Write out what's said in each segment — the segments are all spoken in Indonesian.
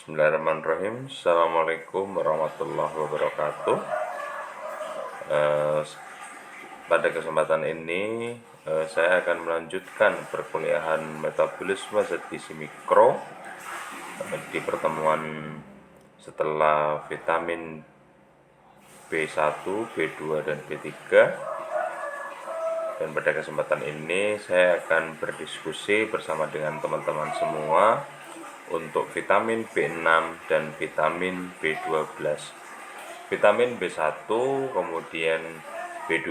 Bismillahirrahmanirrahim. Assalamualaikum warahmatullahi wabarakatuh. Eh, Pada kesempatan ini saya akan melanjutkan perkuliahan metabolisme zat gizi mikro di pertemuan setelah vitamin B1, B2, dan B3. Dan pada kesempatan ini saya akan berdiskusi bersama dengan teman-teman semua untuk vitamin B6 dan vitamin B12. Vitamin B1, kemudian B2,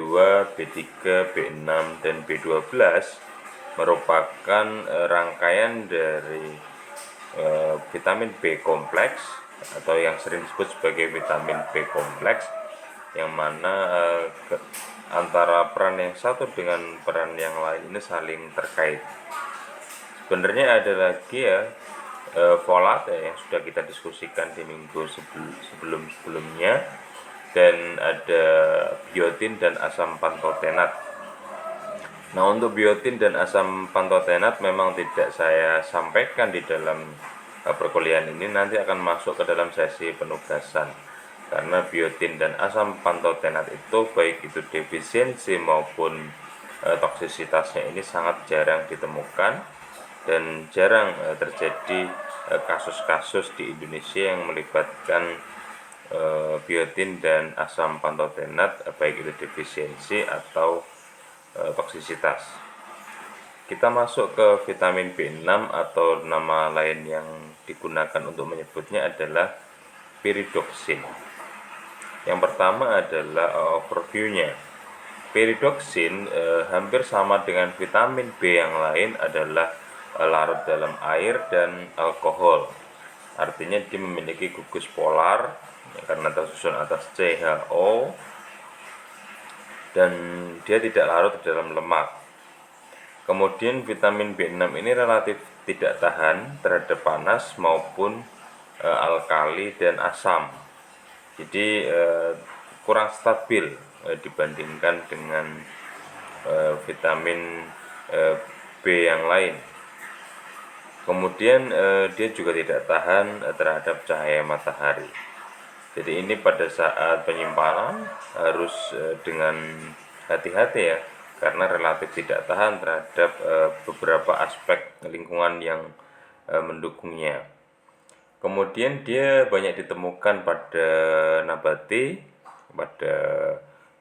B3, B6, dan B12 merupakan rangkaian dari vitamin B kompleks atau yang sering disebut sebagai vitamin B kompleks, yang mana antara peran yang satu dengan peran yang lain ini saling terkait. Sebenarnya ada lagi folat yang sudah kita diskusikan di minggu sebelumnya, dan ada biotin dan asam pantotenat. Nah, untuk biotin dan asam pantotenat memang tidak saya sampaikan di dalam perkuliahan ini, nanti akan masuk ke dalam sesi penugasan. Karena biotin dan asam pantotenat itu baik itu defisiensi maupun toksisitasnya ini sangat jarang ditemukan, dan jarang terjadi kasus-kasus di Indonesia yang melibatkan biotin dan asam pantotenat, baik itu defisiensi atau toksisitas. Kita masuk ke vitamin B6 atau nama lain yang digunakan untuk menyebutnya adalah pyridoxine. Yang pertama adalah overview-nya. Pyridoxine hampir sama dengan vitamin B yang lain adalah larut dalam air dan alkohol. Artinya dia memiliki gugus polar karena tersusun atas CHO, dan dia tidak larut di dalam lemak. Kemudian vitamin B6 ini relatif tidak tahan terhadap panas maupun alkali dan asam. Jadi kurang stabil dibandingkan dengan vitamin B yang lain. Kemudian dia juga tidak tahan terhadap cahaya matahari. Jadi ini pada saat penyimpanan harus dengan hati-hati ya, karena relatif tidak tahan terhadap beberapa aspek lingkungan yang mendukungnya. Kemudian dia banyak ditemukan pada nabati, pada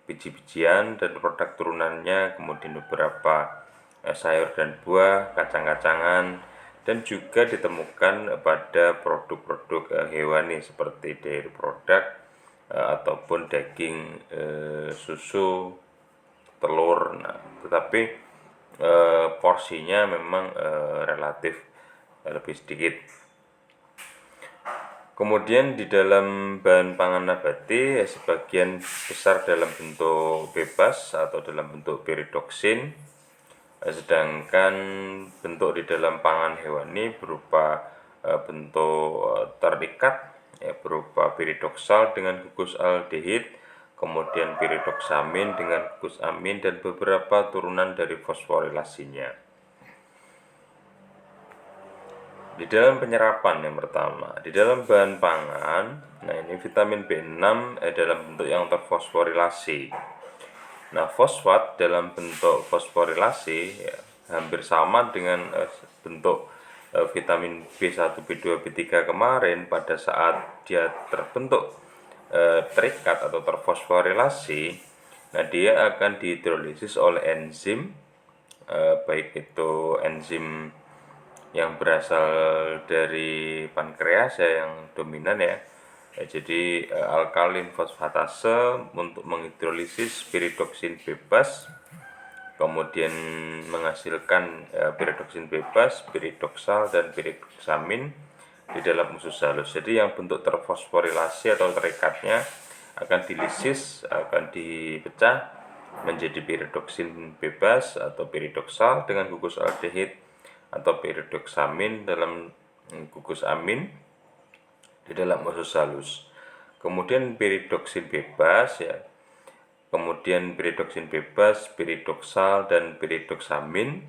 biji-bijian dan produk turunannya, kemudian beberapa sayur dan buah, kacang-kacangan, dan juga ditemukan pada produk-produk hewani seperti dairy product ataupun daging, susu, telur. Nah, tetapi porsinya memang relatif lebih sedikit. Kemudian di dalam bahan pangan nabati sebagian besar dalam bentuk bebas atau dalam bentuk pyridoxine, sedangkan bentuk di dalam pangan hewani berupa bentuk terikat berupa piridoksal dengan gugus aldehid, kemudian piridoksamin dengan gugus amin, dan beberapa turunan dari fosforilasinya. Di dalam penyerapan yang pertama, di dalam bahan pangan, nah ini vitamin B6 dalam bentuk yang terfosforilasi. Nah, fosfat dalam bentuk fosforilasi ya, hampir sama dengan bentuk vitamin B1, B2, B3 kemarin. Pada saat dia terbentuk terikat atau terfosforilasi, nah dia akan dihidrolisis oleh enzim, baik itu enzim yang berasal dari pankreas ya, yang dominan ya. Jadi alkalin fosfatase untuk menghidrolisis piridoksin bebas, kemudian menghasilkan piridoksin bebas, piridoksal, dan piridoksamin di dalam usus halus. Jadi yang bentuk terfosforilasi atau terikatnya akan dilisis, akan dipecah menjadi piridoksin bebas atau piridoksal dengan gugus aldehid, atau piridoksamin dalam gugus amin di dalam usus halus. Kemudian piridoksin bebas ya, kemudian piridoksin bebas, piridoksal, dan piridoksamin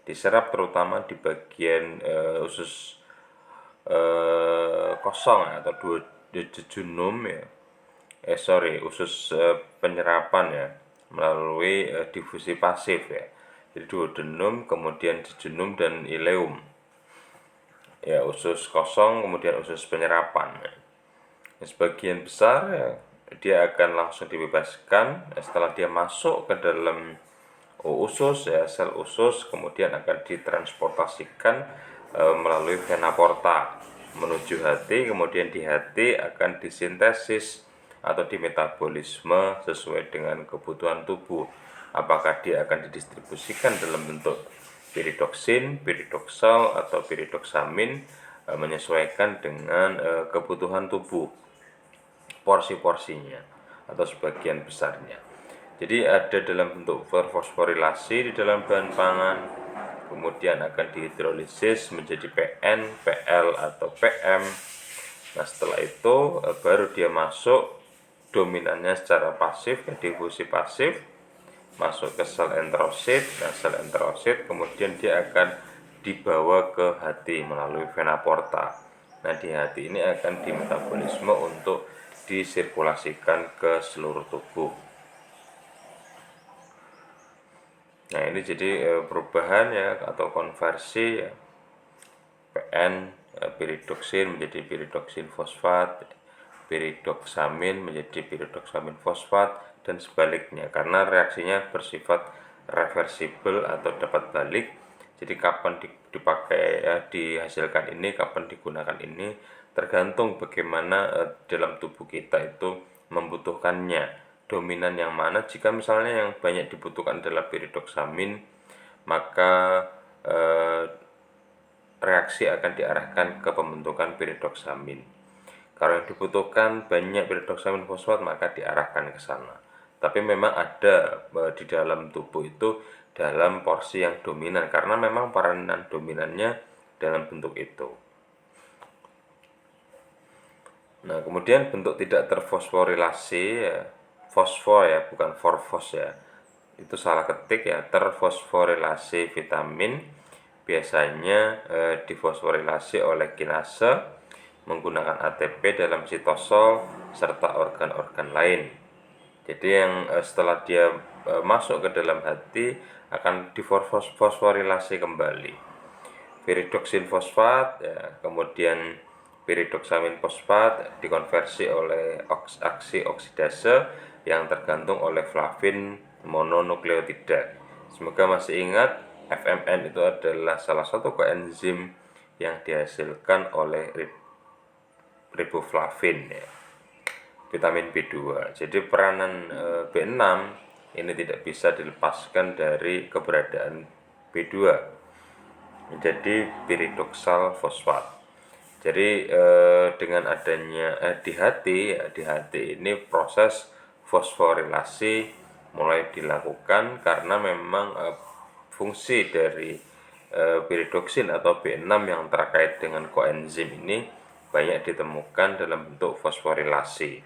diserap terutama di bagian usus kosong atau dua jejunum ya, usus penyerapan ya melalui difusi pasif ya. Jadi duodenum, kemudian jejunum dan ileum. Ya, usus kosong kemudian usus penyerapan. Sebagian besar ya, dia akan langsung dibebaskan setelah dia masuk ke dalam usus ya, sel usus, kemudian akan ditransportasikan melalui vena porta menuju hati, kemudian di hati akan disintesis atau dimetabolisme sesuai dengan kebutuhan tubuh. Apakah dia akan didistribusikan dalam bentuk piridoksin, piridoksal atau piridoksamin, menyesuaikan dengan kebutuhan tubuh, porsi-porsinya atau sebagian besarnya. Jadi ada dalam bentuk terfosforilasi di dalam bahan pangan, kemudian akan dihidrolisis menjadi PN, PL atau PM. Nah, setelah itu baru dia masuk dominannya secara pasif, difusi pasif, masuk ke sel enterosit. Nah, sel enterosit kemudian dia akan dibawa ke hati melalui vena porta. Nah, di hati ini akan dimetabolisme untuk disirkulasikan ke seluruh tubuh. Nah, ini jadi perubahan ya atau konversi ya, PN piridoksin menjadi piridoksin fosfat, piridoksamin menjadi piridoksamin fosfat, dan sebaliknya, karena reaksinya bersifat reversibel atau dapat balik. Jadi kapan dipakai ya, dihasilkan ini, kapan digunakan ini tergantung bagaimana dalam tubuh kita itu membutuhkannya, dominan yang mana. Jika misalnya yang banyak dibutuhkan adalah piridoksamin, maka reaksi akan diarahkan ke pembentukan piridoksamin. Kalau yang dibutuhkan banyak piridoksamin fosfat, maka diarahkan ke sana. Tapi memang ada di dalam tubuh itu dalam porsi yang dominan, karena memang peranan dominannya dalam bentuk itu. Nah, kemudian bentuk tidak terfosforilasi ya, fosfor ya, bukan forfos ya. Itu salah ketik ya, terfosforilasi vitamin biasanya difosforilasi oleh kinase menggunakan ATP dalam sitosol serta organ-organ lain. Jadi yang setelah dia masuk ke dalam hati akan difosforilasi kembali. Piridoksin fosfat ya, kemudian piridoksamin fosfat dikonversi oleh aksi oksidase yang tergantung oleh flavin mononukleotida. Semoga masih ingat, FMN itu adalah salah satu koenzim yang dihasilkan oleh riboflavin ya, vitamin B2. Jadi peranan B6 ini tidak bisa dilepaskan dari keberadaan B2 menjadi piridoksal fosfat. Jadi dengan adanya di hati ini proses fosforilasi mulai dilakukan, karena memang fungsi dari piridoksin atau B6 yang terkait dengan koenzim ini banyak ditemukan dalam bentuk fosforilasi.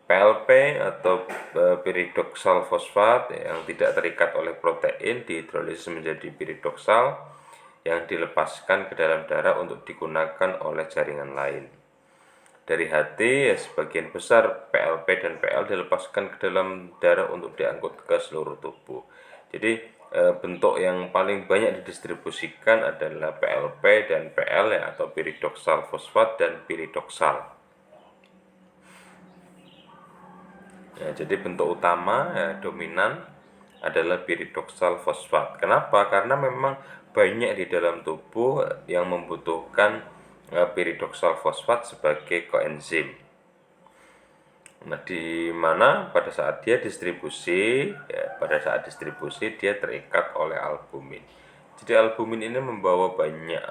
PLP atau piridoksal fosfat yang tidak terikat oleh protein dihidrolisis menjadi piridoksal yang dilepaskan ke dalam darah untuk digunakan oleh jaringan lain. Dari hati, ya, sebagian besar PLP dan PL dilepaskan ke dalam darah untuk diangkut ke seluruh tubuh. Jadi bentuk yang paling banyak didistribusikan adalah PLP dan PL ya, atau piridoksal fosfat dan piridoksal. Ya, jadi bentuk utama ya, dominan adalah piridoksal fosfat. Kenapa? Karena memang banyak di dalam tubuh yang membutuhkan piridoksal fosfat sebagai koenzim. Nah, di mana pada saat dia distribusi, ya, dia terikat oleh albumin. Jadi albumin ini membawa banyak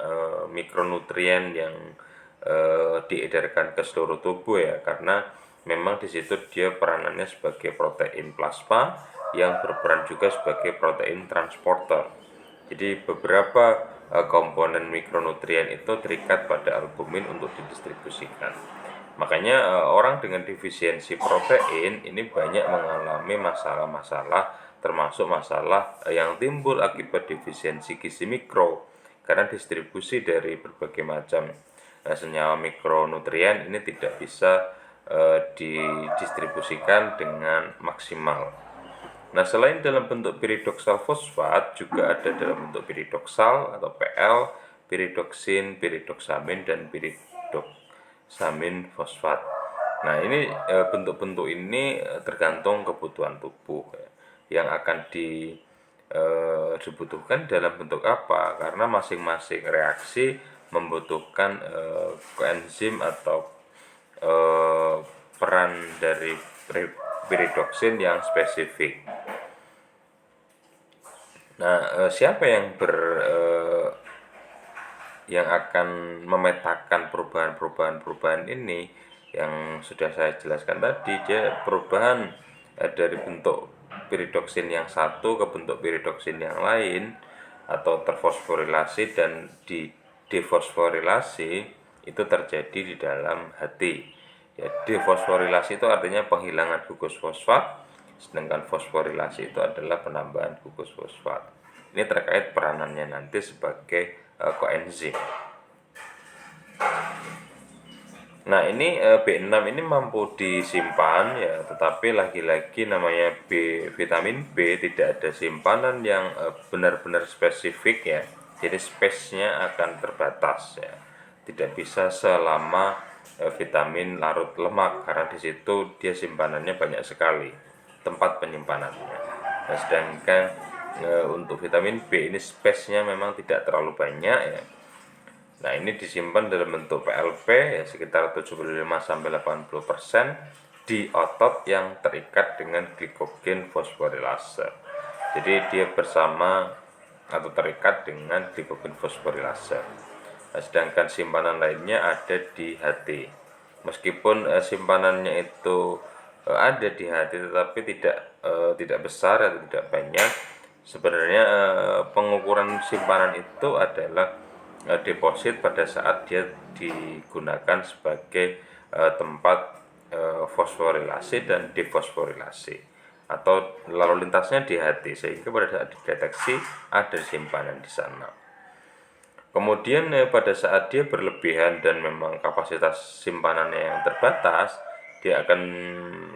mikronutrien yang diedarkan ke seluruh tubuh ya, karena memang di situ dia peranannya sebagai protein plasma yang berperan juga sebagai protein transporter. Jadi beberapa komponen mikronutrien itu terikat pada albumin untuk didistribusikan. Makanya orang dengan defisiensi protein ini banyak mengalami masalah-masalah, termasuk masalah yang timbul akibat defisiensi gizi mikro, karena distribusi dari berbagai macam senyawa mikronutrien ini tidak bisa didistribusikan dengan maksimal. Nah, selain dalam bentuk piridoksal fosfat, juga ada dalam bentuk piridoksal atau PL, piridoksin, piridoksamin, dan piridoksamin fosfat. Nah, ini bentuk-bentuk ini tergantung kebutuhan tubuh ya, yang akan dibutuhkan dalam bentuk apa, karena masing-masing reaksi membutuhkan koenzim atau peran dari piridoksin yang spesifik. Nah, siapa yang akan memetakan perubahan ini yang sudah saya jelaskan tadi? Dia perubahan dari bentuk piridoksin yang satu ke bentuk piridoksin yang lain, atau terfosforilasi dan defosforilasi itu terjadi di dalam hati. Ya, defosforilasi itu artinya penghilangan gugus fosfat, sedangkan fosforilasi itu adalah penambahan gugus fosfat. Ini terkait peranannya nanti sebagai koenzim. Nah, ini B6 ini mampu disimpan ya, tetapi lagi-lagi namanya vitamin B tidak ada simpanan yang benar-benar spesifik ya. Jadi space-nya akan terbatas ya. Tidak bisa selama vitamin larut lemak, karena di situ dia simpanannya banyak sekali tempat penyimpanannya. Nah, sedangkan untuk vitamin B ini space-nya memang tidak terlalu banyak ya. Nah, ini disimpan dalam bentuk PLP ya, sekitar 75-80% di otot yang terikat dengan glikogen fosforilase. Jadi dia bersama atau terikat dengan glikogen fosforilase. Nah, sedangkan simpanan lainnya ada di hati. Meskipun simpanannya itu ada di hati, tetapi tidak besar atau tidak banyak. Sebenarnya pengukuran simpanan itu adalah deposit pada saat dia digunakan sebagai tempat fosforilasi dan defosforilasi, atau lalu lintasnya di hati, sehingga pada saat dideteksi ada simpanan di sana. Kemudian pada saat dia berlebihan dan memang kapasitas simpanannya yang terbatas, dia akan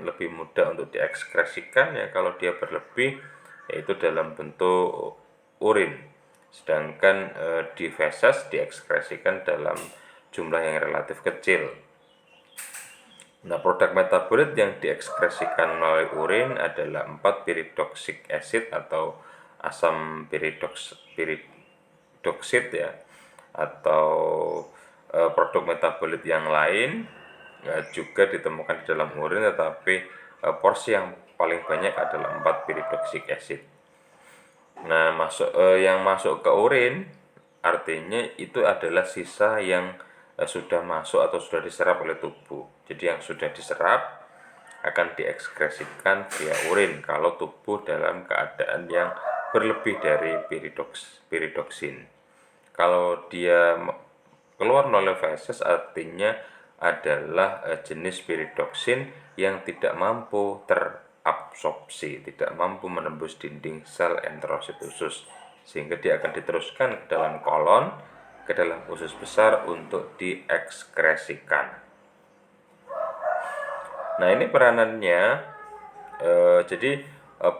lebih mudah untuk diekskresikan ya kalau dia berlebih, yaitu dalam bentuk urin. Sedangkan di feses diekskresikan dalam jumlah yang relatif kecil. Nah, produk metabolit yang diekskresikan melalui urin adalah 4 piridoxik acid atau asam piridoksid ya, atau produk metabolit yang lain juga ditemukan di dalam urin, tetapi porsi yang paling banyak adalah 4 piridoxik acid. Nah, yang masuk ke urin artinya itu adalah sisa yang sudah masuk atau sudah diserap oleh tubuh. Jadi yang sudah diserap akan diekskresikan via urin kalau tubuh dalam keadaan yang berlebih dari piridoksin. Kalau dia keluar melalui feses artinya adalah jenis piridoksin yang tidak mampu terabsorpsi, tidak mampu menembus dinding sel enterosit usus, sehingga dia akan diteruskan ke dalam kolon, ke dalam usus besar untuk diekskresikan. Nah, ini peranannya. Jadi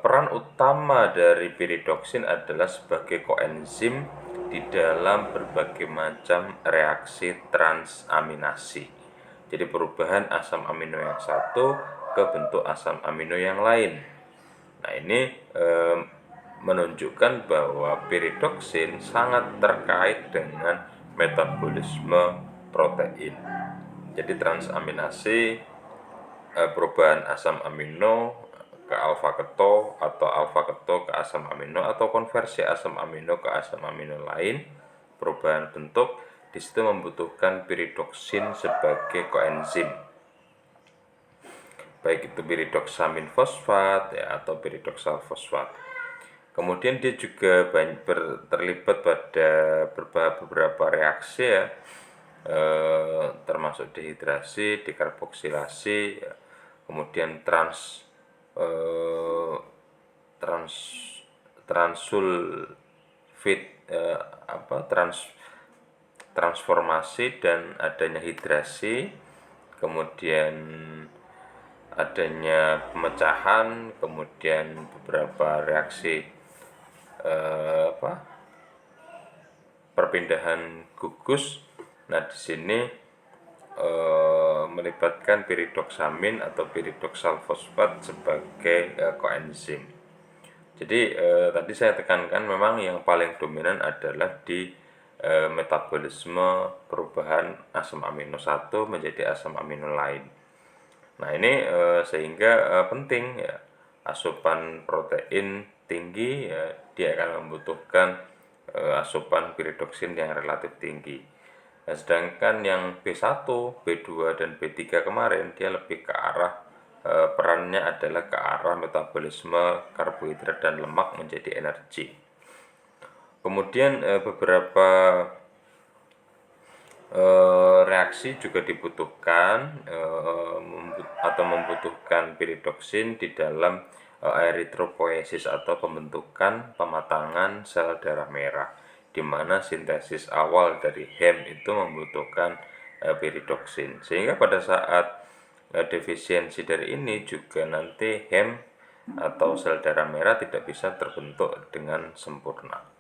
peran utama dari piridoksin adalah sebagai koenzim di dalam berbagai macam reaksi transaminasi. Jadi perubahan asam amino yang satu ke bentuk asam amino yang lain. Nah, ini menunjukkan bahwa piridoksin sangat terkait dengan metabolisme protein. Jadi transaminasi, perubahan asam amino ke alfa keto atau alfa keto ke asam amino, atau konversi asam amino ke asam amino lain, perubahan bentuk di situ membutuhkan piridoksin sebagai koenzim, baik itu piridoksamin fosfat ya, atau piridoksal fosfat. Kemudian dia juga terlibat pada beberapa reaksi ya, termasuk dehidrasi, dekarboksilasi ya, kemudian transulfit transformasi dan adanya hidrasi, kemudian adanya pemecahan, kemudian beberapa reaksi perpindahan gugus. Nah, di sini melibatkan piridoksamin atau piridoksal fosfat sebagai koenzim. Jadi tadi saya tekankan memang yang paling dominan adalah di metabolisme perubahan asam amino 1 menjadi asam amino lain. Nah, ini sehingga penting ya, asupan protein tinggi ya, dia akan membutuhkan asupan piridoksin yang relatif tinggi. Nah, sedangkan yang B1, B2 dan B3 kemarin dia lebih ke arah perannya adalah ke arah metabolisme karbohidrat dan lemak menjadi energi. Kemudian beberapa reaksi juga dibutuhkan atau membutuhkan piridoksin di dalam eritropoiesis atau pembentukan pematangan sel darah merah, di mana sintesis awal dari HEM itu membutuhkan piridoksin, sehingga pada saat defisiensi dari ini juga nanti HEM atau sel darah merah tidak bisa terbentuk dengan sempurna.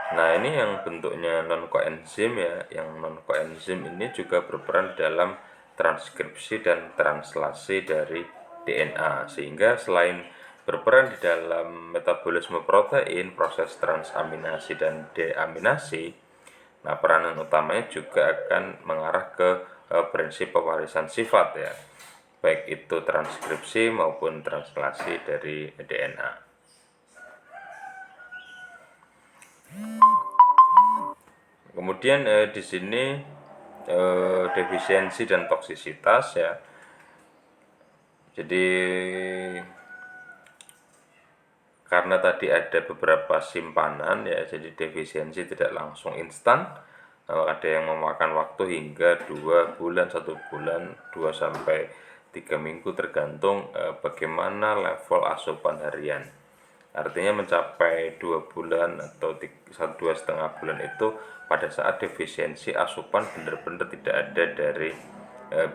Nah, ini yang bentuknya non koenzim ya. Yang non koenzim ini juga berperan dalam transkripsi dan translasi dari DNA, sehingga selain berperan di dalam metabolisme protein, proses transaminasi dan deaminasi, nah peranan utamanya juga akan mengarah ke prinsip pewarisan sifat ya, baik itu transkripsi maupun translasi dari DNA. Kemudian di sini defisiensi dan toksisitas ya. Jadi karena tadi ada beberapa simpanan ya, jadi defisiensi tidak langsung instan. Ada yang memakan waktu hingga 2 bulan, 1 bulan, 2 sampai 3 minggu tergantung bagaimana level asupan harian. Artinya mencapai 2 bulan atau 2,5 bulan itu pada saat defisiensi asupan benar-benar tidak ada dari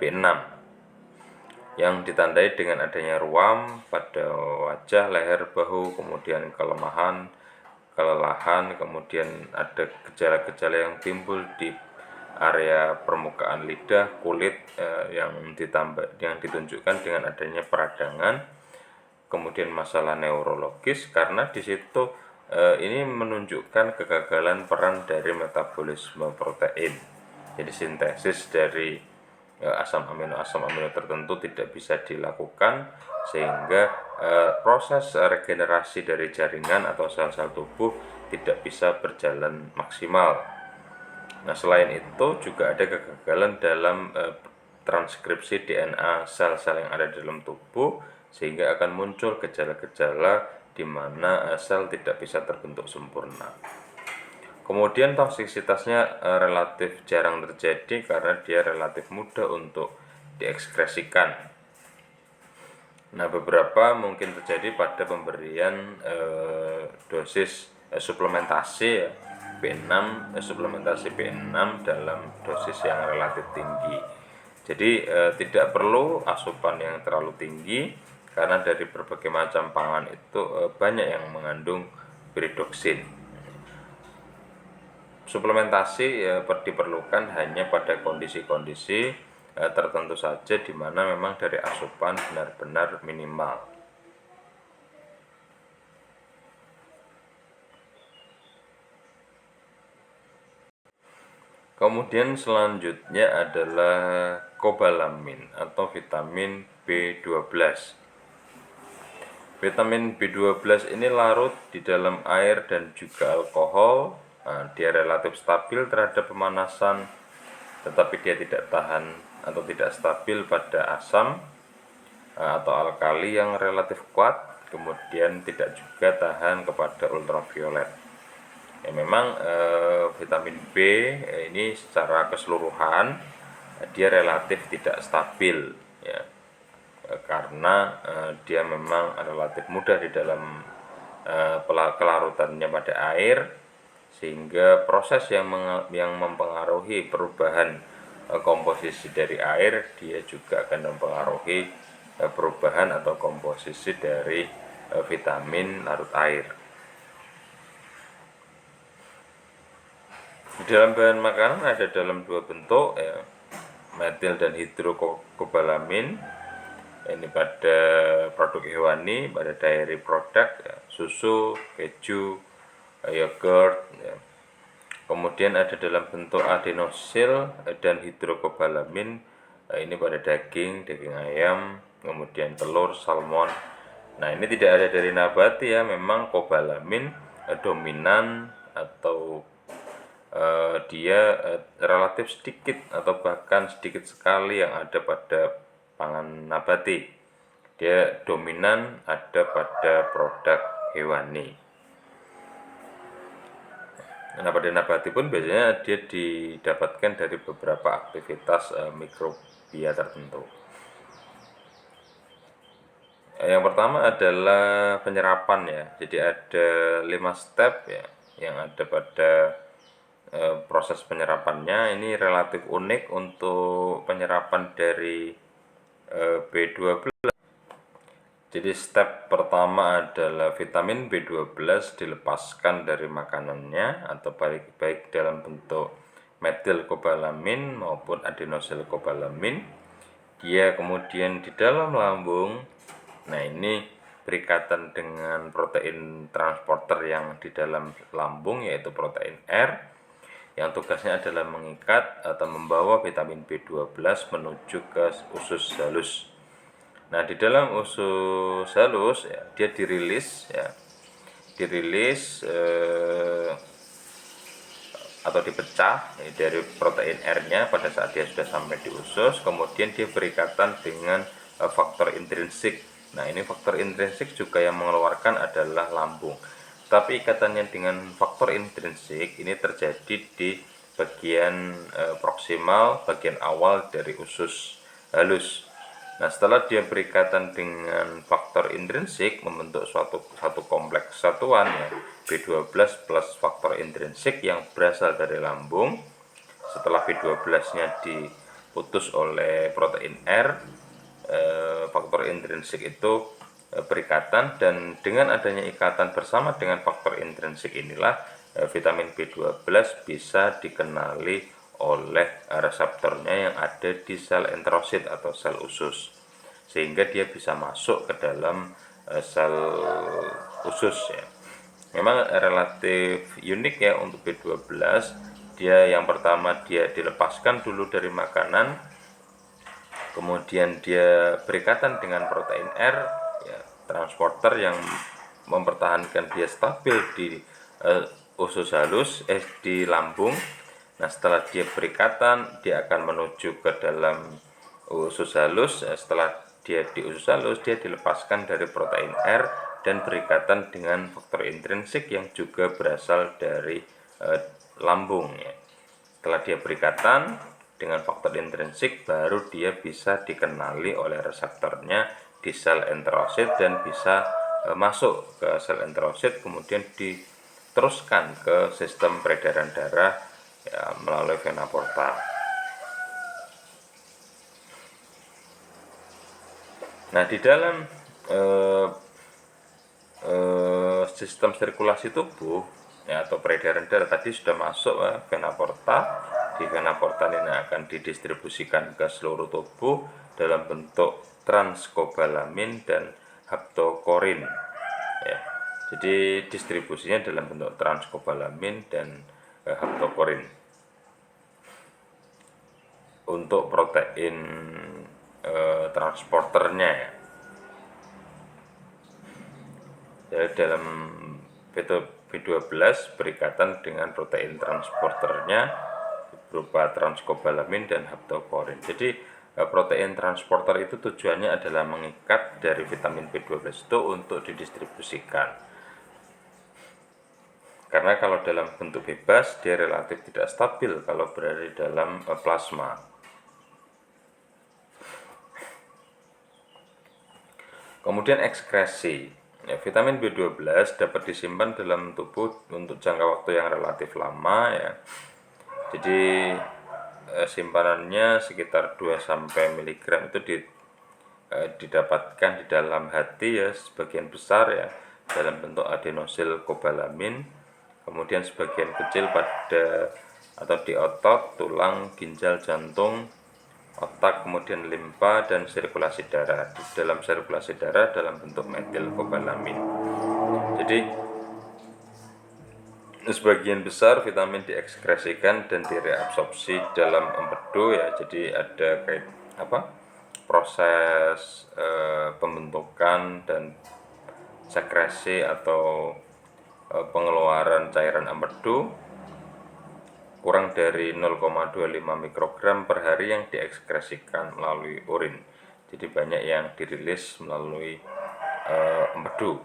B6, yang ditandai dengan adanya ruam pada wajah, leher, bahu, kemudian kelemahan, kelelahan, kemudian ada gejala-gejala yang timbul di area permukaan lidah, kulit yang ditunjukkan dengan adanya peradangan, kemudian masalah neurologis karena di situ ini menunjukkan kegagalan peran dari metabolisme protein. Jadi sintesis dari asam amino tertentu tidak bisa dilakukan, sehingga proses regenerasi dari jaringan atau sel-sel tubuh tidak bisa berjalan maksimal. Nah, selain itu juga ada kegagalan dalam transkripsi DNA sel-sel yang ada di dalam tubuh, sehingga akan muncul gejala-gejala di mana sel tidak bisa terbentuk sempurna. Kemudian toksisitasnya relatif jarang terjadi karena dia relatif mudah untuk diekskresikan. Nah, beberapa mungkin terjadi pada pemberian dosis suplementasi ya, B6, suplementasi B6 dalam dosis yang relatif tinggi. Jadi tidak perlu asupan yang terlalu tinggi karena dari berbagai macam pangan itu banyak yang mengandung piridoksin. Suplementasi diperlukan hanya pada kondisi-kondisi tertentu saja di mana memang dari asupan benar-benar minimal. Kemudian selanjutnya adalah kobalamin atau vitamin B12. Vitamin B12 ini larut di dalam air dan juga alkohol. Nah, dia relatif stabil terhadap pemanasan, tetapi dia tidak tahan atau tidak stabil pada asam atau alkali yang relatif kuat, kemudian tidak juga tahan kepada ultraviolet. Ya, memang vitamin B ini secara keseluruhan dia relatif tidak stabil ya, karena dia memang relatif mudah di dalam kelarutannya pada air, sehingga proses yang mempengaruhi perubahan komposisi dari air, dia juga akan mempengaruhi perubahan atau komposisi dari vitamin larut air. Di dalam bahan makanan ada dalam dua bentuk, ya, metil dan hidrokobalamin. Ini pada produk hewani, pada dairy product, ya, susu, keju, yogurt, ya. Kemudian ada dalam bentuk adenosil dan hidrokobalamin, ini pada daging ayam, kemudian telur, salmon. Nah, ini tidak ada dari nabati ya, memang kobalamin dominan atau dia relatif sedikit atau bahkan sedikit sekali yang ada pada pangan nabati. Dia dominan ada pada produk hewani. Nah, pada nabati pun biasanya dia didapatkan dari beberapa aktivitas mikrobia tertentu. Yang pertama adalah penyerapan ya. Jadi ada 5 step ya yang ada pada proses penyerapannya. Ini relatif unik untuk penyerapan dari B12. Jadi step pertama adalah vitamin B12 dilepaskan dari makanannya atau baik dalam bentuk metilkobalamin maupun adenosilkobalamin. Dia kemudian di dalam lambung, nah ini berikatan dengan protein transporter yang di dalam lambung, yaitu protein R, yang tugasnya adalah mengikat atau membawa vitamin B12 menuju ke usus halus. Nah, di dalam usus halus ya, dia dirilis atau dipecah ya, dari protein R-nya pada saat dia sudah sampai di usus. Kemudian dia berikatan dengan faktor intrinsik. Nah, ini faktor intrinsik juga yang mengeluarkan adalah lambung. Tapi ikatannya dengan faktor intrinsik ini terjadi di bagian proksimal, bagian awal dari usus halus. Nah, setelah dia berikatan dengan faktor intrinsik membentuk satu kompleks satuan ya, B12 plus faktor intrinsik yang berasal dari lambung. Setelah B12-nya diputus oleh protein R, faktor intrinsik itu berikatan, dan dengan adanya ikatan bersama dengan faktor intrinsik inilah vitamin B12 bisa dikenali oleh reseptornya yang ada di sel enterosit atau sel usus, sehingga dia bisa masuk ke dalam sel usus ya. Memang relatif unik ya untuk B12. Dia yang pertama dia dilepaskan dulu dari makanan, kemudian dia berikatan dengan protein R ya, transporter yang mempertahankan dia stabil di usus halus di lambung. Nah, setelah dia berikatan, dia akan menuju ke dalam usus halus. Setelah dia di usus halus, dia dilepaskan dari protein R dan berikatan dengan faktor intrinsik yang juga berasal dari lambung ya. Setelah dia berikatan dengan faktor intrinsik, baru dia bisa dikenali oleh reseptornya di sel enterosit dan bisa masuk ke sel enterosit, kemudian diteruskan ke sistem peredaran darah ya, melalui vena porta. Nah, di dalam sistem sirkulasi tubuh ya, atau peredaran darah tadi sudah masuk vena porta. Di vena porta ini akan didistribusikan ke seluruh tubuh dalam bentuk transkobalamin dan haptokorin ya. Jadi distribusinya dalam bentuk transkobalamin dan haptokorin. Untuk protein transporternya ya, dalam B12 berikatan dengan protein transporternya berupa transkobalamin dan haptokorin. Jadi protein transporter itu tujuannya adalah mengikat dari vitamin B12 itu untuk didistribusikan. Karena kalau dalam bentuk bebas dia relatif tidak stabil kalau berada di dalam plasma. Kemudian ekskresi. Ya, vitamin B12 dapat disimpan dalam tubuh untuk jangka waktu yang relatif lama ya. Jadi simpanannya sekitar 2 mg itu didapatkan di dalam hati ya, sebagian besar ya dalam bentuk adenosil kobalamin, kemudian sebagian kecil pada atau di otot, tulang, ginjal, jantung, otak, kemudian limpa dan sirkulasi darah. Di dalam sirkulasi darah dalam bentuk metil kobalamin. Jadi sebagian besar vitamin diekskresikan dan direabsorpsi dalam empedu ya. Jadi ada kayak proses pembentukan dan sekresi atau pengeluaran cairan empedu kurang dari 0,25 mikrogram per hari yang diekskresikan melalui urin. Jadi banyak yang dirilis melalui empedu.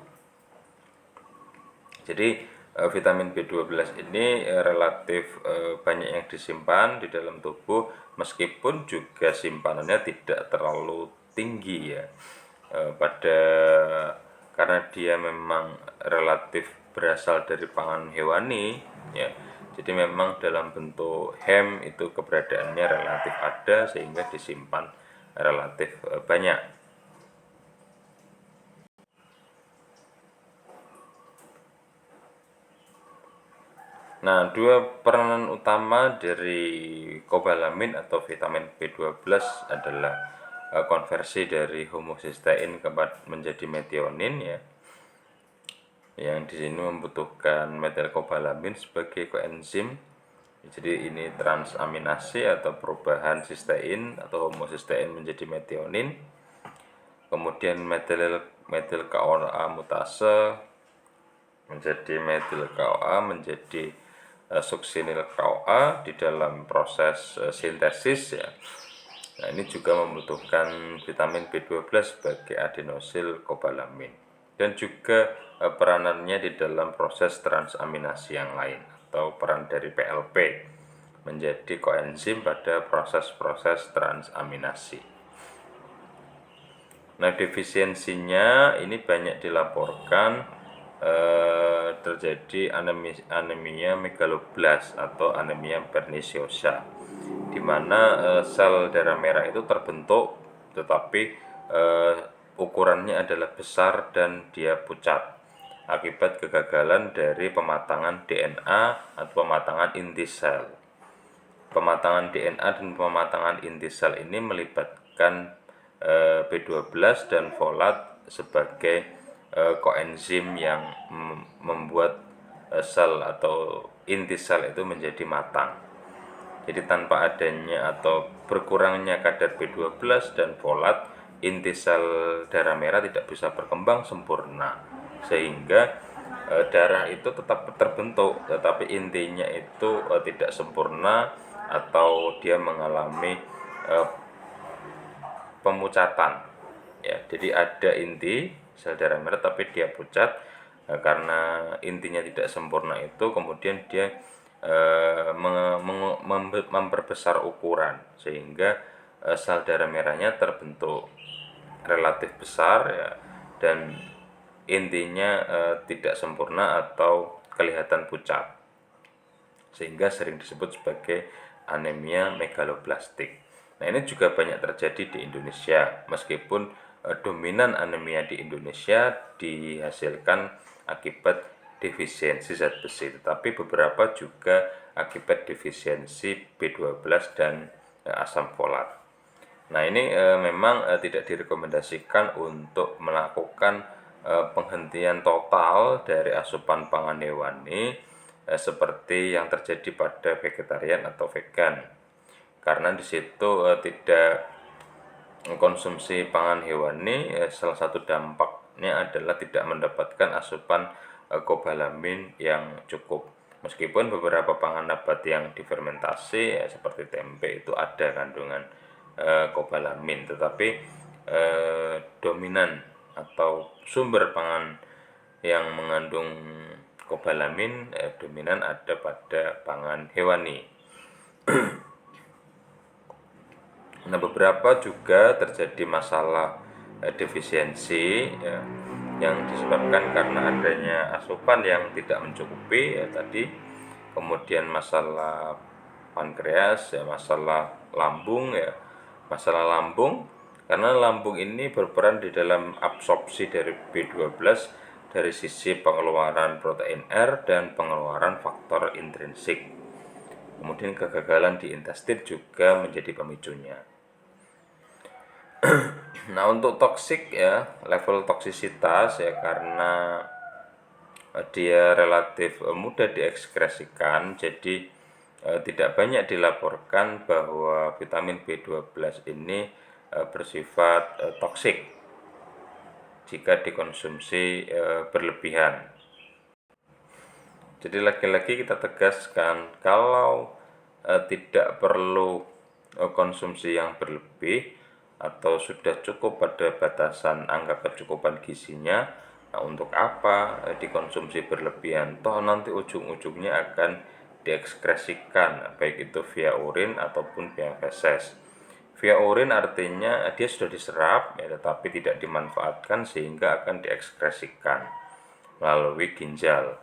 Jadi vitamin B12 ini relatif banyak yang disimpan di dalam tubuh, meskipun juga simpanannya tidak terlalu tinggi ya. Karena dia memang relatif berasal dari pangan hewani ya. Jadi memang dalam bentuk hem itu keberadaannya relatif ada sehingga disimpan relatif banyak. Nah, dua peranan utama dari kobalamin atau vitamin B12 adalah konversi dari homosistein menjadi metionin ya. Yang di sini membutuhkan metilkobalamin sebagai koenzim. Jadi ini transaminasi atau perubahan sistein atau homosistein menjadi metionin. Kemudian metil KOA mutase menjadi metil KOA menjadi suksinil KOA di dalam proses sintesis ya. Nah, ini juga membutuhkan vitamin B12 sebagai adenosil kobalamin dan juga peranannya di dalam proses transaminasi yang lain atau peran dari PLP menjadi koenzim pada proses-proses transaminasi. Nah, defisiensinya ini banyak dilaporkan terjadi anemia megaloblast atau anemia perniciosa, di mana sel darah merah itu terbentuk tetapi ukurannya adalah besar dan dia pucat akibat kegagalan dari pematangan DNA atau pematangan inti sel. Pematangan DNA dan pematangan inti sel ini melibatkan B12 dan folat sebagai koenzim yang membuat sel atau inti sel itu menjadi matang. Jadi tanpa adanya atau berkurangnya kadar B12 dan folat, inti sel darah merah tidak bisa berkembang sempurna, sehingga darah itu tetap terbentuk tetapi intinya itu tidak sempurna atau dia mengalami pemucatan ya. Jadi ada inti sel darah merah tapi dia pucat karena intinya tidak sempurna itu, kemudian dia memperbesar ukuran sehingga sel darah merahnya terbentuk relatif besar ya, dan intinya tidak sempurna atau kelihatan pucat sehingga sering disebut sebagai anemia megaloblastik. Nah, ini juga banyak terjadi di Indonesia, meskipun dominan anemia di Indonesia dihasilkan akibat defisiensi zat besi, tetapi beberapa juga akibat defisiensi B12 dan asam folat. Nah, ini memang tidak direkomendasikan untuk melakukan penghentian total dari asupan pangan hewani seperti yang terjadi pada vegetarian atau vegan, karena di situ tidak mengkonsumsi pangan hewani, salah satu dampaknya adalah tidak mendapatkan asupan kobalamin yang cukup. Meskipun beberapa pangan nabati yang difermentasi seperti tempe itu ada kandungan kobalamin, tetapi dominan atau sumber pangan yang mengandung kobalamin dominan ada pada pangan hewani. Nah, beberapa juga terjadi masalah defisiensi ya, yang disebabkan karena adanya asupan yang tidak mencukupi ya tadi, kemudian masalah pankreas ya, masalah lambung karena lambung ini berperan di dalam absorpsi dari B12 dari sisi pengeluaran protein R dan pengeluaran faktor intrinsik. Kemudian kegagalan di intestin juga menjadi pemicunya. Nah, untuk toksik ya, level toksisitas ya karena dia relatif mudah diekskresikan, jadi tidak banyak dilaporkan bahwa vitamin B12 ini bersifat toksik jika dikonsumsi berlebihan. Jadi lagi-lagi kita tegaskan kalau tidak perlu konsumsi yang berlebih atau sudah cukup pada batasan angka kecukupan gizinya. Nah, untuk apa dikonsumsi berlebihan? Toh nanti ujung-ujungnya akan diekskresikan, baik itu via urin ataupun via feses. Via urin artinya dia sudah diserap ya, tetapi tidak dimanfaatkan sehingga akan diekskresikan melalui ginjal.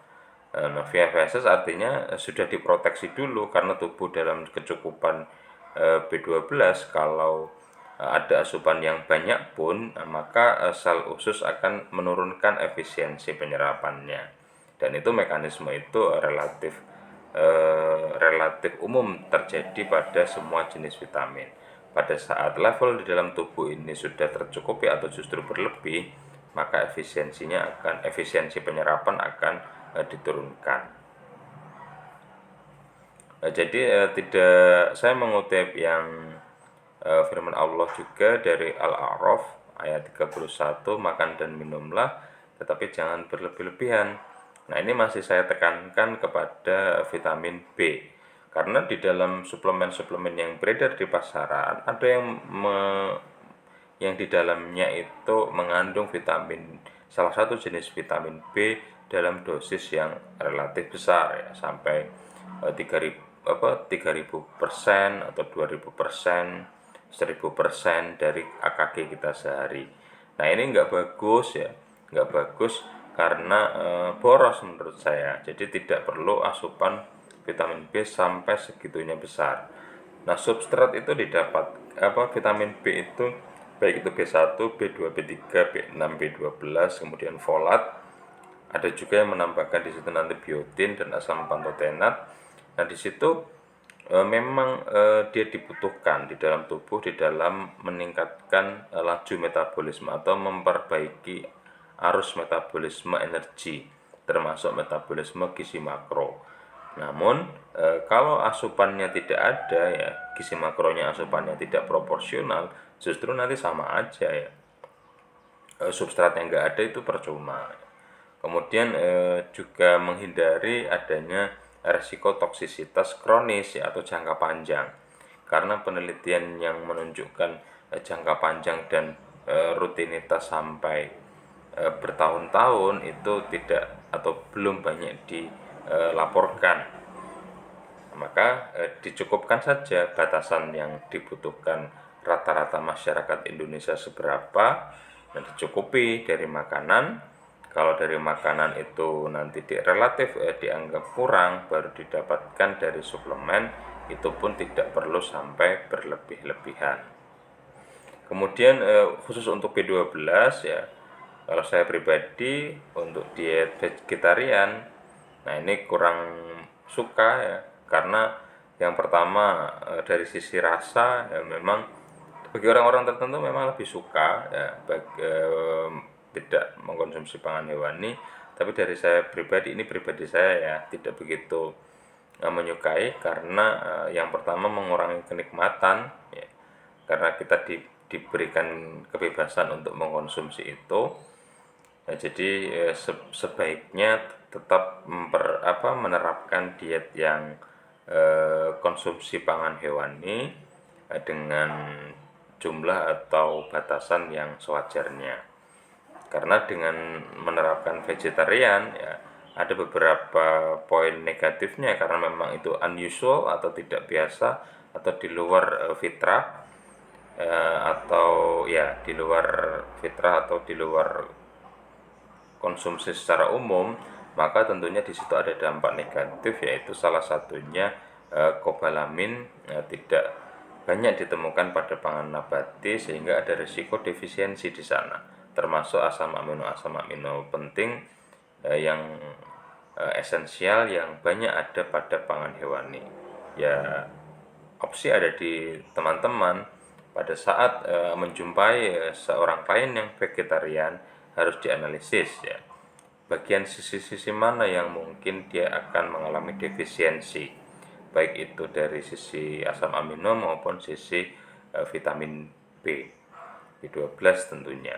Nah, via feses artinya sudah diproteksi dulu karena tubuh dalam kecukupan B12. Kalau ada asupan yang banyak pun, maka sel usus akan menurunkan efisiensi penyerapannya, dan itu mekanisme itu relatif umum terjadi pada semua jenis vitamin. Pada saat level di dalam tubuh ini sudah tercukupi atau justru berlebih, maka efisiensi penyerapan akan diturunkan. Jadi tidak, saya mengutip yang firman Allah juga dari Al-A'raf ayat 31, makan dan minumlah tetapi jangan berlebih-lebihan. Nah, ini masih saya tekankan kepada vitamin B, karena di dalam suplemen-suplemen yang beredar di pasaran ada yang di dalamnya itu mengandung salah satu jenis vitamin B dalam dosis yang relatif besar ya, sampai 3000% atau 2000%, 1000% dari AKG kita sehari. Nah, ini nggak bagus ya, nggak bagus karena boros menurut saya. Jadi tidak perlu asupan vitamin B sampai segitunya besar. Nah, substrat itu didapat vitamin B itu baik itu B1, B2, B3, B6, B12, kemudian folat. Ada juga yang menambahkan di situ nanti biotin dan asam pantotenat. Nah, di situ memang dia dibutuhkan di dalam tubuh di dalam meningkatkan laju metabolisme atau memperbaiki arus metabolisme energi, termasuk metabolisme gizi makro. Namun kalau asupannya tidak ada ya, gizi makronya asupannya tidak proporsional, justru nanti sama aja ya. Substrat yang nggak ada itu percuma. Kemudian juga menghindari adanya resiko toksisitas kronis ya, atau jangka panjang. Karena penelitian yang menunjukkan jangka panjang dan rutinitas sampai bertahun-tahun itu tidak atau belum banyak dilaporkan. Maka dicukupkan saja batasan yang dibutuhkan rata-rata masyarakat Indonesia seberapa, dan dicukupi dari makanan. Kalau dari makanan itu nanti relatif dianggap kurang, baru didapatkan dari suplemen, itu pun tidak perlu sampai berlebih-lebihan. Kemudian khusus untuk B12 ya, kalau saya pribadi untuk diet vegetarian, nah ini kurang suka ya, karena yang pertama dari sisi rasa ya, memang bagi orang-orang tertentu memang lebih suka ya, tidak mengkonsumsi pangan hewani. Tapi dari saya pribadi, ini pribadi saya ya, tidak begitu menyukai, karena yang pertama mengurangi kenikmatan ya, karena kita diberikan kebebasan untuk mengkonsumsi itu. Nah, jadi sebaiknya tetap menerapkan diet yang konsumsi pangan hewani dengan jumlah atau batasan yang sewajarnya. Karena dengan menerapkan vegetarian ya, ada beberapa poin negatifnya, karena memang itu unusual atau tidak biasa atau di luar fitrah, atau ya di luar fitrah atau di luar konsumsi secara umum, maka tentunya di situ ada dampak negatif, yaitu salah satunya kobalamin tidak banyak ditemukan pada pangan nabati, sehingga ada risiko defisiensi di sana, termasuk asam amino penting yang esensial yang banyak ada pada pangan hewani. Ya, opsi ada di teman-teman pada saat menjumpai seorang klien yang vegetarian, harus dianalisis ya, bagian sisi-sisi mana yang mungkin dia akan mengalami defisiensi, baik itu dari sisi asam amino maupun sisi vitamin B12 tentunya.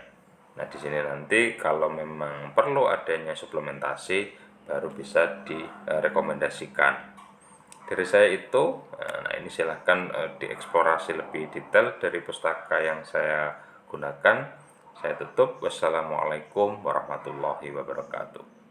Nah, di sini nanti kalau memang perlu adanya suplementasi, baru bisa direkomendasikan. Dari saya itu, nah ini silahkan dieksplorasi lebih detail dari pustaka yang saya gunakan. Saya tutup. Wassalamualaikum warahmatullahi wabarakatuh.